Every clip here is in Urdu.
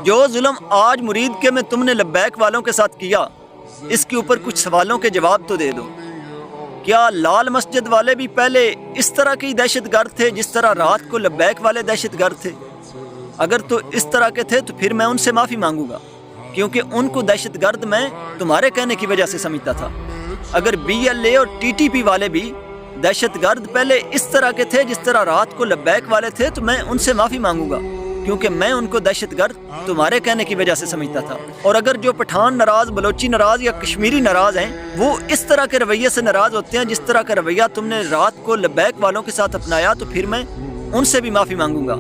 جو ظلم آج مرید کے میں تم نے لبیک والوں کے ساتھ کیا، اس کے اوپر کچھ سوالوں کے جواب تو دے دو۔ کیا لال مسجد والے بھی پہلے اس طرح کی دہشت گرد تھے جس طرح رات کو لبیک والے دہشت گرد تھے؟ اگر تو اس طرح کے تھے تو پھر میں ان سے معافی مانگوں گا، کیونکہ ان کو دہشت گرد میں تمہارے کہنے کی وجہ سے سمجھتا تھا۔ اگر BLA اور TTP والے بھی دہشت گرد پہلے اس طرح کے تھے جس طرح رات کو لبیک والے تھے تو میں ان سے معافی مانگوں گا، کیونکہ میں ان کو دہشت گرد تمہارے کہنے کی وجہ سے سمجھتا تھا۔ اور اگر جو پٹھان ناراض، بلوچی ناراض یا کشمیری ناراض ہیں وہ اس طرح کے رویے سے ناراض ہوتے ہیں جس طرح کا رویہ تم نے رات کو لبیک والوں کے ساتھ اپنایا، تو پھر میں ان سے بھی معافی مانگوں گا،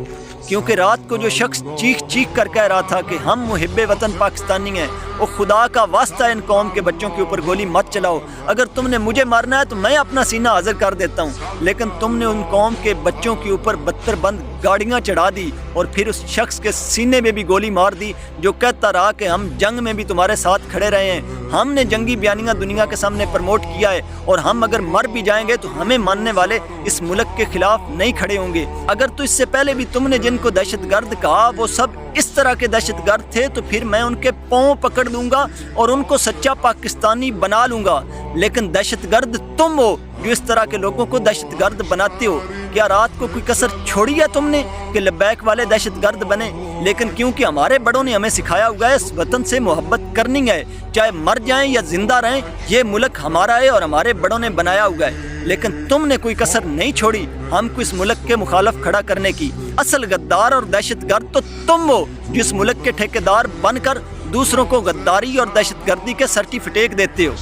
کیونکہ رات کو جو شخص چیخ چیخ کر کہہ رہا تھا کہ ہم محب وطن پاکستانی ہیں، وہ خدا کا واسطہ ان قوم کے بچوں کے اوپر گولی مت چلاؤ، اگر تم نے مجھے مارنا ہے تو میں اپنا سینہ حاضر کر دیتا ہوں، لیکن تم نے ان قوم کے بچوں کے اوپر بتر بند گاڑیاں چڑھا دی اور پھر اس شخص کے سینے میں بھی گولی مار دی جو کہتا رہا کہ ہم جنگ میں بھی تمہارے ساتھ کھڑے رہے ہیں، ہم نے جنگی بیانیاں دنیا کے سامنے پروموٹ کیا ہے، اور ہم اگر مر بھی جائیں گے تو ہمیں ماننے والے اس ملک کے خلاف نہیں کھڑے ہوں گے۔ اگر تو اس سے پہلے بھی تم نے جن کو دہشت گرد کہا وہ سب اس طرح کے دہشت گرد تھے، تو پھر میں ان کے پاؤں پکڑ دوں گا اور ان کو سچا پاکستانی بنا لوں گا، لیکن دہشت گرد تم ہو جو اس طرح کے لوگوں کو دہشت گرد بناتے ہو۔ کیا رات کو کوئی کسر چھوڑی ہے تم نے کہ لبیک والے دہشت گرد بنے؟ لیکن کیونکہ ہمارے بڑوں نے ہمیں سکھایا ہوا ہے اس وطن سے محبت کرنی ہے، چاہے مر جائیں یا زندہ رہیں، یہ ملک ہمارا ہے اور ہمارے بڑوں نے بنایا ہوا ہے، لیکن تم نے کوئی کسر نہیں چھوڑی ہم کو اس ملک کے مخالف کھڑا کرنے کی۔ اصل غدار اور دہشت گرد تو تم ہو جو اس ملک کے ٹھیکیدار بن کر دوسروں کو غداری اور دہشت گردی کے سرٹیفکیٹ دیتے ہو۔